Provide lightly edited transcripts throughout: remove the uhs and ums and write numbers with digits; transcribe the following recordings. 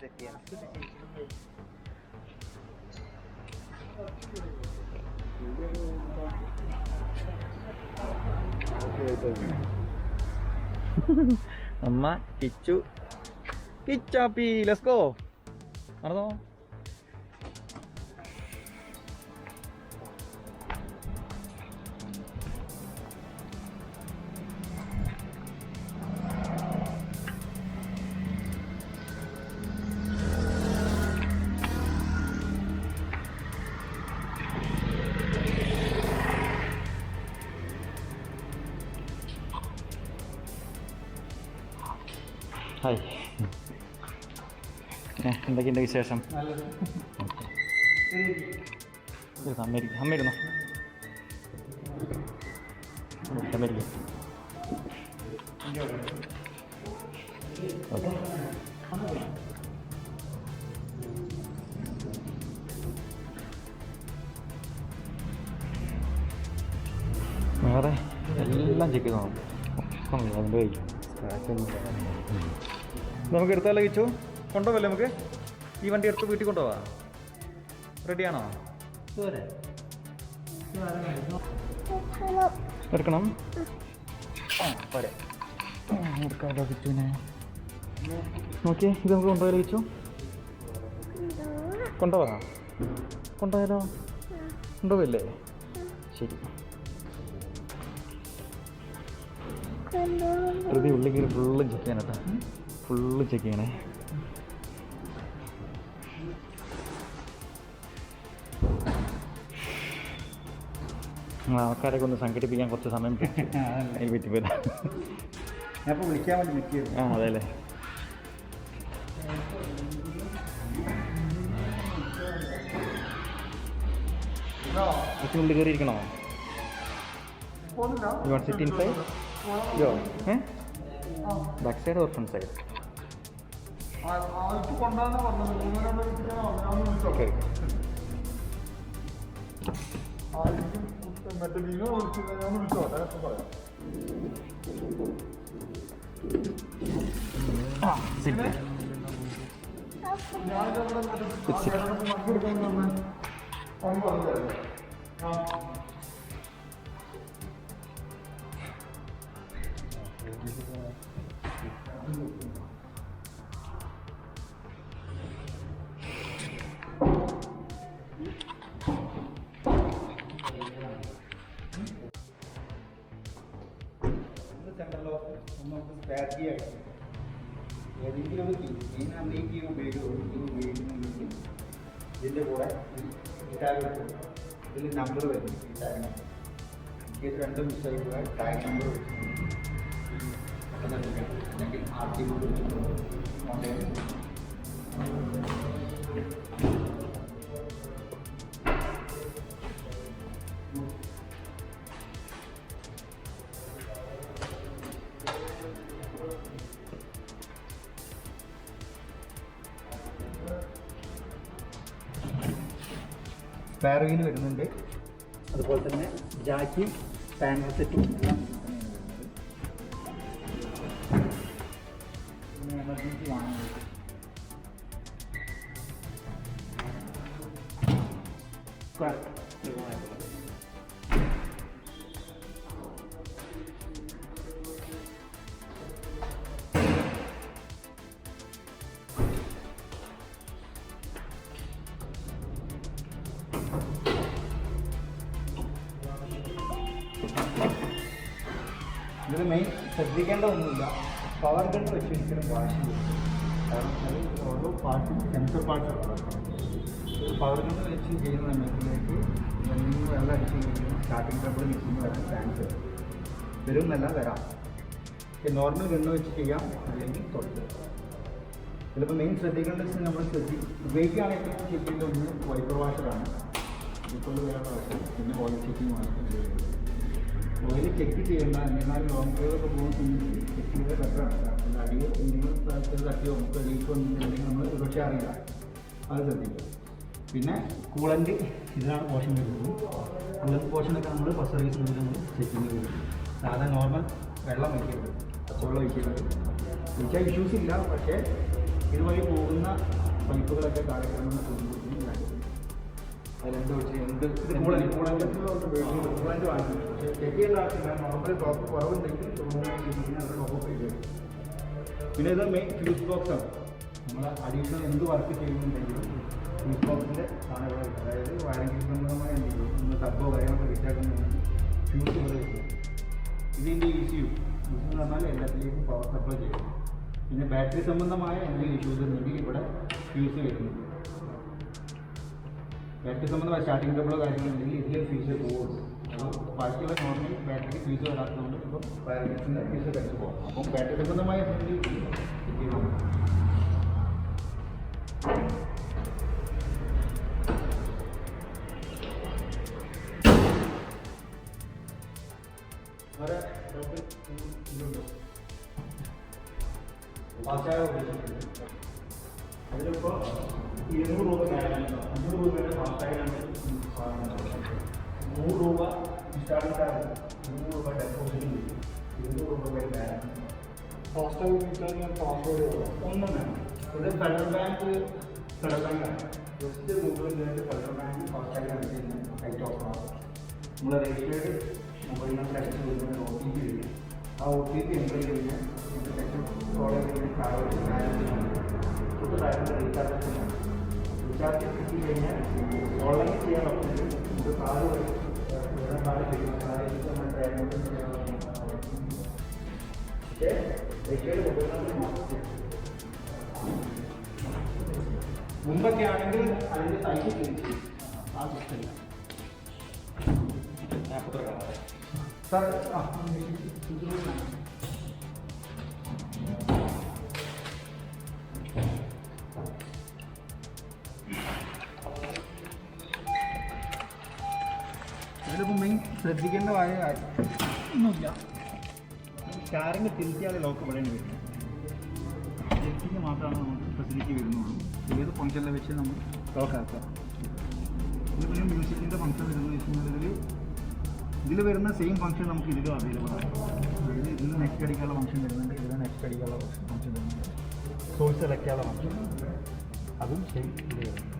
Set ചെയ്യണം. അമ്മ Kichu കിച്ചാപ്പി let's go നടന്നോ. ഹായ്, എന്തൊക്കെയുണ്ട് വിശേഷം? അമ്മ ഇരുന്നോ. ഓക്കെ, വേറെ എല്ലാം ചെക്ക് ചെയ്ത് നോക്കാം. അതിൻ്റെ കഴിക്കും നമുക്ക് എടുത്താലോ കിച്ചു? കൊണ്ടുപോകല്ലേ നമുക്ക്? ഈ വണ്ടി എടുത്ത് വീട്ടിൽ കൊണ്ടുപോവാ. റെഡിയാണോ? എടുക്കണം. ആ പോരെ, എടുക്കാമല്ലോ കിച്ചുവിനെ. നോക്കിയേ, ഇത് നമുക്ക് കൊണ്ടുപോയാലോ കിച്ചു? കൊണ്ടുപോകാം. കൊണ്ടുപോയാലോ? കൊണ്ടുപോയില്ലേ? ശരി. പ്രതി ഉള്ളിൽ കയറി ഫുള്ള് ചെക്ക് ചെയ്യാനേട്ടാ, ഫുള്ള് ചെക്ക് ചെയ്യണേ. ആൾക്കാരൊക്കെ ഒന്ന് സംഘടിപ്പിക്കാൻ കുറച്ച് സമയം പറ്റിപ്പോയില്ല. ഞാൻ വിളിക്കാൻ വേണ്ടി നിൽക്കുക. ആ അതെ അല്ലേ. ഉള്ളിൽ കയറി ഇരിക്കണോ? You want to sit inside? Yo, eh? Back side or front side? Okay. Sit there. Central of നമുക്ക് സ്പെയർ കീ ആയിട്ട് ഏതെങ്കിലും ഒരു കീ മെയിനാണ് ഈ കീ ഉപയോഗിക്കുന്നുണ്ടെങ്കിൽ ഇതിൻ്റെ കൂടെ ടാഗ് ഇതിൽ നമ്പർ വരും. ഈ ടാഗ് നമ്പർ ഇത് രണ്ട് മിസ്സായി കൂടെ ടാഗ് നമ്പർ അല്ലെങ്കിൽ ആർ ടി സ്പെയർ വീൽ വരുന്നുണ്ട്. അതുപോലെ തന്നെ ജാക്കിയും പാനൽ സെറ്റും എല്ലാം എമർജൻസി വാങ്ങാൻ ഇതിൽ മെയിൻ ശ്രദ്ധിക്കേണ്ട ഒന്നുമില്ല. പവർ ഗൺ വെച്ച് ഒരിക്കലും വാഷ് ചെയ്യും. കാരണം അത് ഓരോ പാർട്ടും സെൻസർ പാർട്സ്. പവർ ഗൺ വെച്ച് ചെയ്യുന്ന സമയത്തിലേക്ക് എന്തെങ്കിലും വെള്ളം അടിച്ച് കഴിയുമ്പോൾ സ്റ്റാർട്ടിങ് ട്രബിൾ മിക്സിങ് വരാൻ ചാൻസ് വരുമെന്നല്ല വരാം. പക്ഷേ നോർമൽ ഗണ്ണ് വെച്ച് ചെയ്യാം, അല്ലെങ്കിൽ തൊട്ട്. ചിലപ്പോൾ മെയിൻ ശ്രദ്ധിക്കേണ്ടത് നമ്മൾ ഉപയോഗിക്കുകയാണെങ്കിൽ ചെക്കിൻ്റെ ഒന്ന് വൈപ്പർ വാഷറാണ്. ഇപ്പോൾ വേറെ വാഷർ, പിന്നെ oil checking washer. Oil check ചെയ്യേണ്ട, എന്നാൽ ലോങ് ഡ്രൈവൊക്കെ പോകുന്ന സമയത്ത് ചെക്ക് ചെയ്താൽ ബെറ്ററാണ്. കാരണം അടിയോ എന്തെങ്കിലും സ്ഥലത്ത് തട്ടിയോ നമുക്ക് ലീക്ക് വന്നിട്ടുണ്ടെങ്കിൽ നമ്മൾ ഒരുപക്ഷെ അറിയില്ല, അത് ശ്രദ്ധിക്കുക. പിന്നെ കൂളൻ്റ് ഇതിനാണ് പോർഷൻ വരുന്നത്. കൂളൻ്റ് പോർഷനൊക്കെ നമ്മൾ ഫസ്റ്റ് സർവീസ് മുതൽ നമ്മൾ ചെക്കിങ് വരും. സാധാരണ നോർമൽ വെള്ളം വയ്ക്കരുത്, പച്ചവെള്ളം ഒഴിക്കരുത്. ഒഴിച്ചാൽ ഇഷ്യൂസ് ഇല്ല, പക്ഷേ ഇതുവഴി പോകുന്ന പൈപ്പുകളൊക്കെ കാലക്രമേണ തുറന്നു. അതിലെന്ത് വെച്ച് എന്ത് കൂളൻ്റ് വാങ്ങി ചെക്ക് ചെയ്യേണ്ട ആവശ്യമില്ല. നോർമൽ ടോപ്പ് കുറവുണ്ടെങ്കിൽ ടോപ്പ് ചെയ്ത്. പിന്നെ ഇത് മെയിൻ ഫ്യൂസ് ബോക്സ് ആണ്. നമ്മൾ അഡീഷണൽ എന്ത് വർക്ക് ചെയ്യുന്നുണ്ടെങ്കിലും ഫ്യൂസ് ബോക്സിൻ്റെ സാധനം ഇവിടെ കിട്ടും. അതായത് വയറിംഗ് സംബന്ധമായ എന്തെങ്കിലും നമ്മൾ ടബോ കാര്യങ്ങളൊക്കെ റീച്ചാക്കുന്നുണ്ടെങ്കിൽ ഫ്യൂസ് ഇവിടെ കിട്ടും. ഇതിൻ്റെ ECU എന്ന് പറഞ്ഞാൽ എല്ലാത്തിലേക്കും പവർ സപ്ലൈ ചെയ്യും. പിന്നെ ബാറ്ററി സംബന്ധമായ എന്തെങ്കിലും ഇഷ്യൂസ് ഉണ്ടെങ്കിൽ ഇവിടെ ഫ്യൂസ് വരുന്നുണ്ട്. ബാറ്ററി സംബന്ധമായ സ്റ്റാർട്ടിംഗ് ട്രബിളോ കാര്യങ്ങളുണ്ടെങ്കിൽ ഇതിലെ ഫ്യൂസ് പോകുള്ളൂ. അപ്പോൾ ബാക്കിയുള്ള നോർമൽ ബാറ്ററിക്ക് ഫ്യൂസ് വരാത്തതുകൊണ്ട് ഇപ്പോൾ വയറിംഗിൻ്റെ ഫ്യൂസ് കഴിച്ച് പോകും. അപ്പം ബാറ്ററി സംബന്ധമായ അതിലിപ്പോൾ 200 രൂപ കാര്യമാണ്. 500 രൂപയുടെ ഫാസ്റ്റായാണ്. 100 രൂപ സ്റ്റാർട്ടിംഗ് ചാർജ്, 200 രൂപ ഡെപ്പോസിറ്റ്, 200 രൂപയുടെ ബാലൻസ്. ഫാസ്റ്റാഗ് റീചാർജ് പാസ്വേഡ് ഒന്നും വേണം. ഇത് ഫെഡറൽ ബാങ്കാണ്. ജസ്റ്റ് ഗൂഗിളിൽ കയറി ഫെഡറൽ ബാങ്ക് ഫാസ്റ്റാഗാണ് ചെയ്യുന്നത്. ഹൈറ്റ് ഓഫ് നമ്മൾ രജിസ്റ്റേർഡ് മൊബൈൽ നമ്പർ അടിച്ച് വരുന്ന OTP വരിക. ആ OTP എൻ്റർ ചെയ്ത് കഴിഞ്ഞാൽ ഇതിൻ്റെ സെക്ഷൻ ഫോളോ ചെയ്ത് റീചാർജ് കിട്ടി കഴിഞ്ഞാൽ ഓൺലൈൻ ചെയ്യാൻ പറ്റുന്നത് ഇത് കാർഡ് വഴി വേറെ കാർഡ് ചെയ്യും. പക്ഷേ രജിസ്റ്റേർഡ് മൊബൈൽ നമ്പർ മാത്രം. മുമ്പൊക്കെ ആണെങ്കിൽ അതിൻ്റെ സൈറ്റ് തിരിച്ച് ആ സിസ്റ്റമില്ല. സാർ ഇതിലിപ്പോൾ മെയിൻ ശ്രദ്ധിക്കേണ്ട ഒന്നുമില്ല. സ്റ്റാറിങ് തിരിച്ചാൽ ലോക്ക് പടേണ്ടി വരും. തിരിച്ചിന് മാത്രമാണ് നമുക്ക് ഫെസിലിറ്റി വരുന്നുള്ളൂ. ഏത് ഫംഗ്ഷനിൽ വെച്ച് നമ്മൾ ലോക്കാക്കുക. ഇത് പിന്നെ മ്യൂസിക്കിൻ്റെ ഫംഗ്ഷൻ വരുന്നത് വെച്ച് കഴിഞ്ഞാൽ ഇതിൽ വരുന്ന സെയിം ഫംഗ്ഷൻ നമുക്ക് ഇതിലും അവൈലബിൾ ആണ്. അതായത് ഇതിൽ നെക്സ്റ്റ് അടിക്കാനുള്ള ഫംഗ്ഷൻ വരുന്നുണ്ട്, ഇതിൽ നെക്സ്റ്റ് അടിക്കാനുള്ള ഫംഗ്ഷൻ വരുന്നുണ്ട്, സോഴ്സ് സെലക്ട് ചെയ്യാനുള്ള ഫംഗ്ഷൻ അതും സെയിം ഇതിൽ വരുന്നുണ്ട്.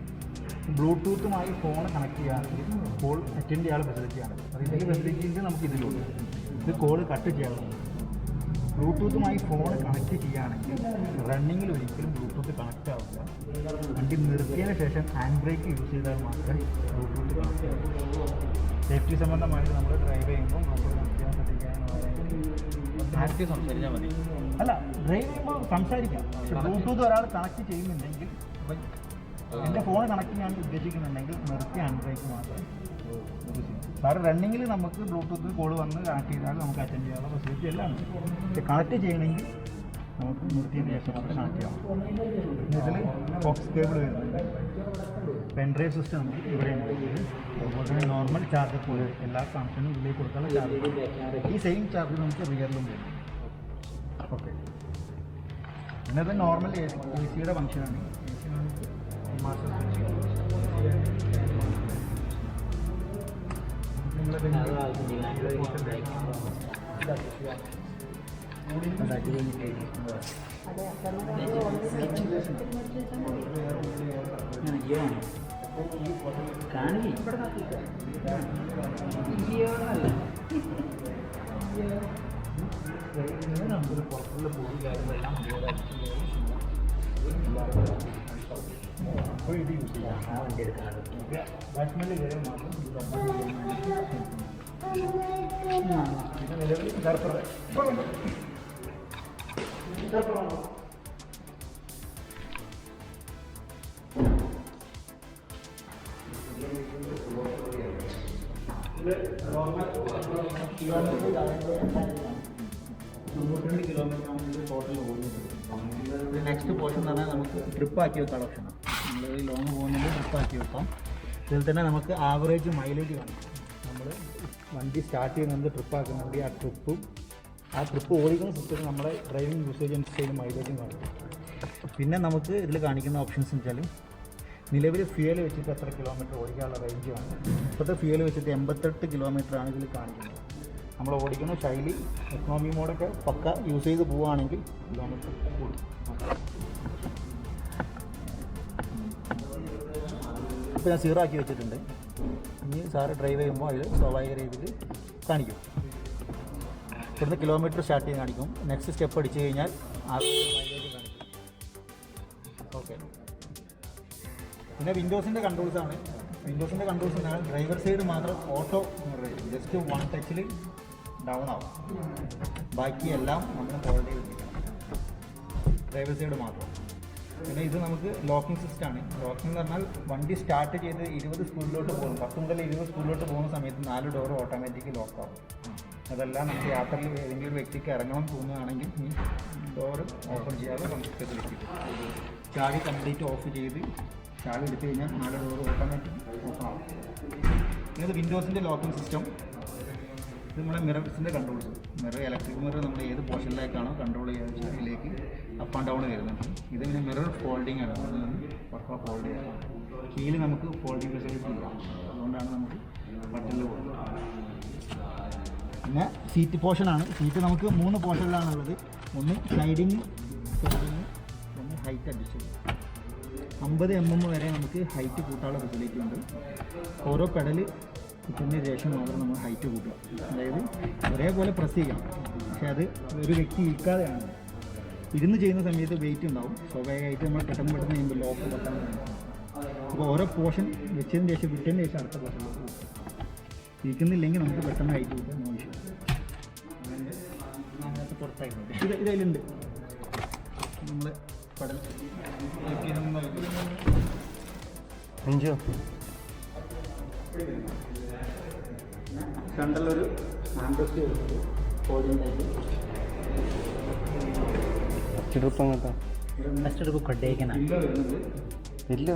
ബ്ലൂടൂത്തുമായി ഫോൺ കണക്ട് ചെയ്യുകയാണെങ്കിൽ കോൾ അറ്റൻഡ് ചെയ്യാനുള്ള ഫെസിലിറ്റിയാണ്. അതിൻ്റെ ഫെസിലിറ്റീസ് നമുക്ക് ഇതിലുണ്ട്. ഇത് കോൾ കട്ട് ചെയ്യാനുള്ളത്. ബ്ലൂടൂത്തുമായി ഫോൺ കണക്ട് ചെയ്യുകയാണെങ്കിൽ റണ്ണിങ്ങിൽ ഒരിക്കലും ബ്ലൂടൂത്ത് കണക്റ്റ് ആവില്ല. വണ്ടി നിർത്തിയതിന് ശേഷം ഹാൻഡ് ബ്രേക്ക് യൂസ് ചെയ്താൽ മാത്രമേ ബ്ലൂടൂത്ത് കണക്റ്റ് ആവുള്ളൂ. സേഫ്റ്റി സംബന്ധമായിട്ട് നമ്മൾ ഡ്രൈവ് ചെയ്യുമ്പോൾ ബ്ലൂടൂത്ത് കണക്ട് ചെയ്യാൻ ശ്രദ്ധിക്കാൻ സംസാരിച്ചാൽ മതി. അല്ല, ഡ്രൈവ് ചെയ്യുമ്പോൾ സംസാരിക്കാം. പക്ഷെ ബ്ലൂടൂത്ത് ഒരാൾ കണക്ട് ചെയ്യുന്നുണ്ടെങ്കിൽ, എൻ്റെ ഫോൺ കണക്ട് ചെയ്യാൻ ഉദ്ദേശിക്കുന്നുണ്ടെങ്കിൽ നിർത്തി ഹാൻഡ് ബ്രേക്ക് മാത്രമേ യൂസ് ചെയ്യും. കാരണം റണ്ണിങ്ങിൽ നമുക്ക് ബ്ലൂടൂത്ത് കോൾ വന്ന് കണക്ട് ചെയ്താൽ നമുക്ക് അറ്റൻഡ് ചെയ്യാനുള്ള ഫെസിലിറ്റി എല്ലാം ഉണ്ട്. പക്ഷെ കണക്ട് ചെയ്യണമെങ്കിൽ നമുക്ക് നിർത്തിയതിന് ശേഷം മാത്രം കണക്ട് ചെയ്യാം. ഇതിൽ ബോക്സ് കേബിൾ വരുന്നുണ്ട്. പെൻഡ്രൈവ് സിസ്റ്റം നമുക്ക് ഇവിടെയാണ്. അതുപോലെ തന്നെ നോർമൽ ചാർജർ പോലെ എല്ലാ കണക്ഷനും ഇതിലേക്ക് കൊടുക്കാനുള്ള ചാർജർ. ഈ സെയിം ചാർജ് നമുക്ക് റിയറിലും വരും. ഓക്കെ, പിന്നെ അത് നോർമൽ AC-യുടെ ഫംഗ്ഷനാണ്. മാസ്റ്റർ സ്വിച്ച് പുറത്തുള്ള പൊടി കാര്യങ്ങളെല്ലാം അപ്പോൾ ഇത് യൂസ് ചെയ്യാം. ആ വണ്ടി എടുക്കാറുണ്ട്. ബാറ്റ്സ്മാനിൽ കയറി മാത്രം പിന്നെ നിലവിൽ തൊണ്ണൂറ്റിരണ്ട് കിലോമീറ്ററാണ് ഇത് ടോട്ടൽ ഓടുന്നത്. നെക്സ്റ്റ് പോർഷൻ എന്ന് പറഞ്ഞാൽ നമുക്ക് ട്രിപ്പാക്കി വെക്കാൻ ഓപ്ഷനാണ്. നമ്മൾ ലോങ് പോകുന്നുണ്ട് ട്രിപ്പാക്കി വെക്കാം. ഇതിൽ തന്നെ നമുക്ക് ആവറേജ് മൈലേജ് കാണും. നമ്മൾ വണ്ടി സ്റ്റാർട്ട് ചെയ്യുന്നത് ട്രിപ്പാക്കുന്നുണ്ട്. ആ ട്രിപ്പ് ഓടിക്കുന്ന സിസ്റ്റത്തിൽ നമ്മുടെ ഡ്രൈവിംഗ് യൂസേജ് അനുസരിച്ച് മൈലേജും കാണും. പിന്നെ നമുക്ക് ഇതിൽ കാണിക്കുന്ന ഓപ്ഷൻസ് എന്ന് വെച്ചാൽ നിലവിൽ ഫ്യൂൽ വെച്ചിട്ട് എത്ര കിലോമീറ്റർ ഓടിക്കാനുള്ള റേഞ്ച് ആണ്. ഇപ്പോഴത്തെ ഫ്യൂൽ വെച്ചിട്ട് 88 കിലോമീറ്ററാണ് ഇതിൽ കാണിക്കുന്നത്. നമ്മൾ ഓടിക്കുന്ന ശൈലി എക്കണോമി മോഡൊക്കെ പക്ക യൂസ് ചെയ്ത് പോവുകയാണെങ്കിൽ കിലോമീറ്റർ കൂടും. ഇപ്പോൾ ഞാൻ 0 ആക്കി വെച്ചിട്ടുണ്ട്. ഇനി സാറ് ഡ്രൈവ് ചെയ്യുമ്പോൾ അതിൽ സ്വാഭാവിക രീതിയിൽ കാണിക്കും. ഇവിടുന്ന് കിലോമീറ്റർ സ്റ്റാർട്ട് ചെയ്ത് കാണിക്കും. നെക്സ്റ്റ് സ്റ്റെപ്പ് അടിച്ചു കഴിഞ്ഞാൽ മൈലേജ് കാണിക്കും. ഓക്കെ. പിന്നെ വിൻഡോസിൻ്റെ കൺട്രോൾസാണ്. വിൻഡോസിൻ്റെ കൺട്രോൾസ് എന്നാൽ ഡ്രൈവർ സൈഡ് മാത്രം ഓട്ടോ ജസ്റ്റ് 1 ടച്ചിൽ ഡൗൺ ആവും. ബാക്കി എല്ലാം നമ്മൾ ഹോൾഡ് ചെയ്ത് വെക്കണം. ഡ്രൈവർ സൈഡ് മാത്രം. പിന്നെ ഇത് നമുക്ക് ലോക്കിംഗ് സിസ്റ്റമാണ്. ലോക്കിംഗ് എന്ന് പറഞ്ഞാൽ വണ്ടി സ്റ്റാർട്ട് ചെയ്ത് 20 സ്പീഡിലോട്ട് പോകും. 10 മുതൽ 20 സ്പീഡിലോട്ട് പോകുന്ന സമയത്ത് 4 ഡോർ ഓട്ടോമാറ്റിക് ലോക്കാവും. അതെല്ലാം നമുക്ക് യാത്രയിൽ ഏതെങ്കിലും ഒരു വ്യക്തിക്ക് ഇറങ്ങണം തോന്നുകയാണെങ്കിൽ ഈ ഡോറ് ഓപ്പൺ ചെയ്യാതെ നമുക്ക് വെച്ചിട്ട് ചാവി കംപ്ലീറ്റ് ഓഫ് ചെയ്ത് ചാവി എടുത്തു കഴിഞ്ഞാൽ 4 ഡോർ ഓട്ടോമാറ്റിക് ഓപ്പൺ ആവും. പിന്നെ ഇത് വിൻഡോസിൻ്റെ ലോക്കിംഗ് സിസ്റ്റം. ഇത് നമ്മുടെ മിറേഴ്സിൻ്റെ കൺട്രോൾസ്. മിറർ ഇലക്ട്രിക് മിറർ നമ്മൾ ഏത് പോർഷനിലേക്കാണോ കൺട്രോൾ ചെയ്യുക അതിലേക്ക് അപ്പ് ആൻഡ് ഡൗൺ വരുന്നുണ്ട്. ഇത് പിന്നെ മിറർ ഫോൾഡിംഗ് ആണ്. പക്ക ഫോൾഡ് ചെയ്യാം. കീയിൽ നമുക്ക് ഫോൾഡിംഗ് ഫെസിലിറ്റി ഇല്ല. അതുകൊണ്ടാണ് നമുക്ക് ബട്ടണിൽ പോകുന്നത്. പിന്നെ സീറ്റ് പോർഷനാണ്. സീറ്റ് നമുക്ക് 3 പോർഷനിലാണുള്ളത്. ഒന്ന് സ്ലൈഡിങ്, ഫോൾഡിങ്, ഒന്ന് ഹൈറ്റ് അഡ്ജസ്റ്റ്. 50 mm വരെ നമുക്ക് ഹൈറ്റ് കൂട്ടാനുള്ള ഫെസിലിറ്റി ഉണ്ട്. ഓരോ പെഡൽ കുത്തുന്നതിന് ശേഷം മാത്രം നമ്മൾ ഹൈറ്റ് കൂട്ടുക. അതായത് ഒരേപോലെ പ്രസ് ചെയ്യണം. പക്ഷേ അത് ഒരു വ്യക്തി ഇരിക്കാതെയാണ്. ഇരുന്ന് ചെയ്യുന്ന സമയത്ത് വെയിറ്റ് ഉണ്ടാവും. സ്വാഭാവികമായിട്ട് നമ്മൾ പെട്ടെന്ന് ചെയ്യുമ്പോൾ ലോക്ക് പെട്ടെന്ന്. അപ്പോൾ ഓരോ പോർഷൻ വെച്ചതിന് ശേഷം വിട്ടതിന് ശേഷം അടുത്ത പോർഷനിലേക്ക് പോകും. ഇരിക്കുന്നില്ലെങ്കിൽ നമുക്ക് പെട്ടെന്ന് ഹൈറ്റ് കൂട്ടാൻ ആവശ്യം. അങ്ങനത്തെ പുറത്തായിട്ടുണ്ട്. ഇതിലുണ്ട് നമ്മൾ പെടൽ അഞ്ചോ സെൻട്രലൊരു ആംബസ്റ്റ് ഫസ്റ്റ് ട്രിപ്പ് കൊണ്ടേക്കണം. ഇല്ല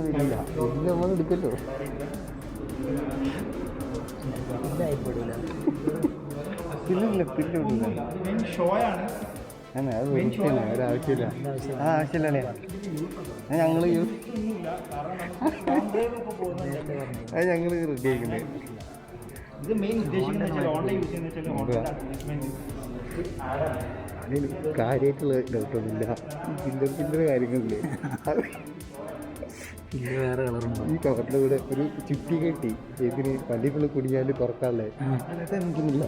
നമ്മൾ എടുക്കല്ലോ. ഷോയാണ്. ഒരാവശ്യമില്ല. ആവശ്യമില്ലല്ലേ? ഞങ്ങൾ റെഡി ആക്കുന്നത്. ഇത് മെയിൻ ഉദ്ദേശിക്കുന്നത് ഓൺലൈൻ യൂസ് അതിന് കാര്യമായിട്ടുള്ള ഡൗട്ടൊന്നുമില്ല. ചില്ലറ കാര്യങ്ങളില്ലേ? വേറെ കളറുണ്ടോ? ഈ കവറിൻ്റെ കൂടെ ഒരു ചുറ്റി കെട്ടി ഇതിന് പള്ളിക്കുള്ള കുടിയാൽ തുറക്കാല്ലേ? എനിക്കൊന്നുമില്ല.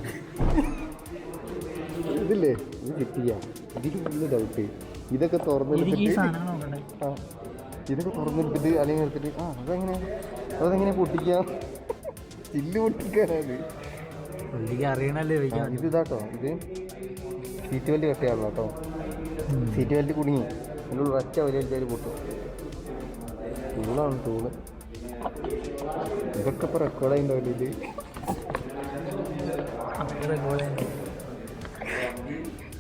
ഇതില്ലേ ഇത് ചുറ്റിയാ. ഇതിന് വലിയ ഡൗട്ട്. ഇതൊക്കെ തുറന്നെടുത്തിട്ട് അല്ലെങ്കിൽ എടുത്തിട്ട് അതെങ്ങനെ പൊട്ടിക്കാം? ചില്ല് പൊട്ടിക്കാനാണ് അറിയണല്ലേ. ഇത് ഇതാട്ടോ, ഇത് സീറ്റ് ബെൽറ്റ് കെട്ടിയാണല്ലോ കേട്ടോ. സീറ്റ് ബെൽറ്റ് കുടുങ്ങി ഇതിനുള്ള ഒറ്റ വലിയ പൊട്ടും. ടൂളാണ് ടൂള്. ഇതൊക്കെ ഇപ്പോൾ റെക്കോർഡായിട്ടുണ്ടാവില്ല. ഇത്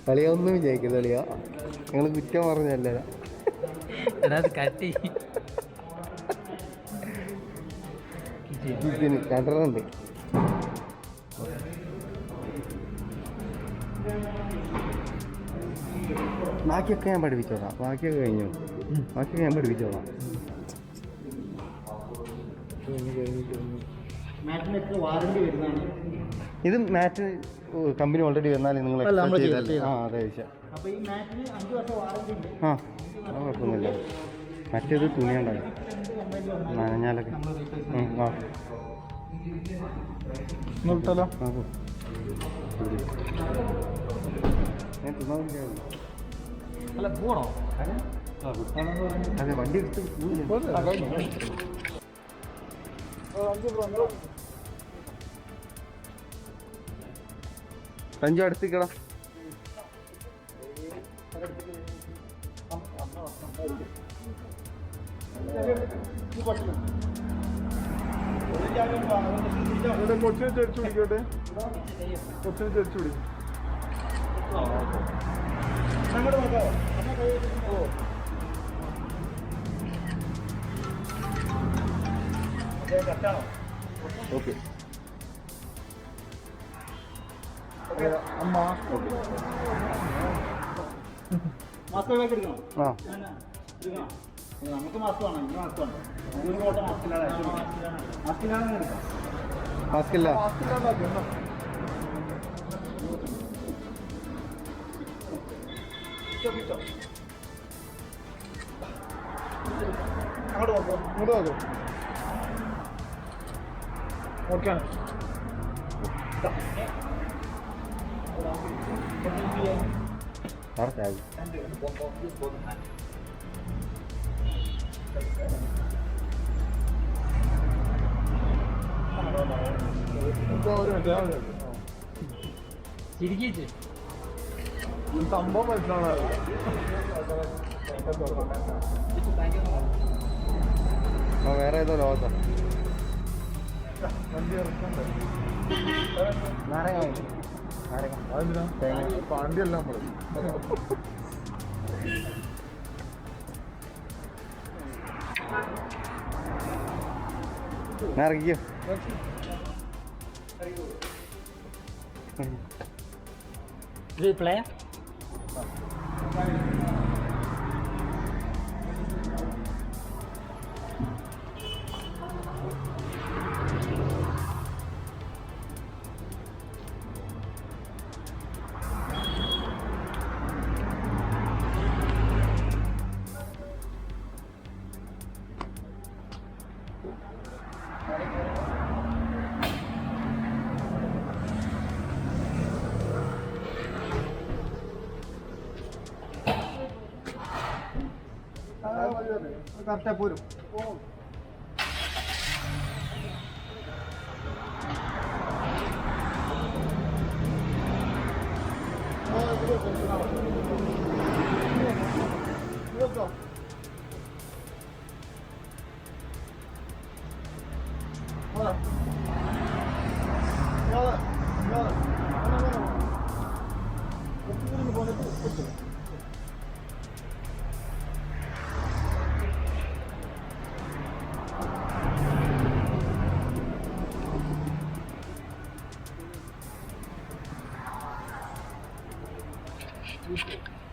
കളിയാ ഒന്നും വിചാരിക്കുന്നത് കളിയാ. ഞങ്ങൾ കുറ്റം പറഞ്ഞല്ല. ഇതിന് രണ്ടെണ്ണമുണ്ട്. ബാക്കിയൊക്കെ ഞാൻ പഠിപ്പിച്ചോളാം. ബാക്കിയൊക്കെ കഴിഞ്ഞു. ബാക്കിയൊക്കെ ഞാൻ പഠിപ്പിച്ചോളാം. ഇത് മാറ്റ് കമ്പനി ഓൾറെഡി വന്നാൽ നിങ്ങൾ അതെ കുഴപ്പമൊന്നുമില്ല. മറ്റേത് തുണിയുണ്ടാകും നനഞ്ഞാലൊക്കെ. അതെ വണ്ടി എടുത്ത് അഞ്ചു അടുത്തേക്കടാ. കൊച്ചിനെ ചരിച്ചു പിടിക്കട്ടെ. കൊച്ചിനെ ചരിച്ചു പിടിക്കും. ഓക്കെ മാസ്ക് എടുക്കണം. നമുക്ക് മാസ്ക് വേണം. ഇനി മാസ്ക് വേണം. മാസ്കിലാണ് എടുക്കാം. മാസ്കില്ല. അങ്ങോട്ട് നോക്കൂ. ഇങ്ങോട്ട് നോക്കൂ. ഓക്കെ ചിരിക്കിച്ച് സംഭവം മനസ്സിലാണ് വേറെ ഏതോ ലോകത്താ വണ്ടി ഇറക്കണ്ടേ നാരങ്ങ നാരങ്ങ അതെന്തിനാ വണ്ടിയല്ല നമ്മള് ഇറങ്ങിയോ പ്ലേ കറക്റ്റാ പോരും Thank you.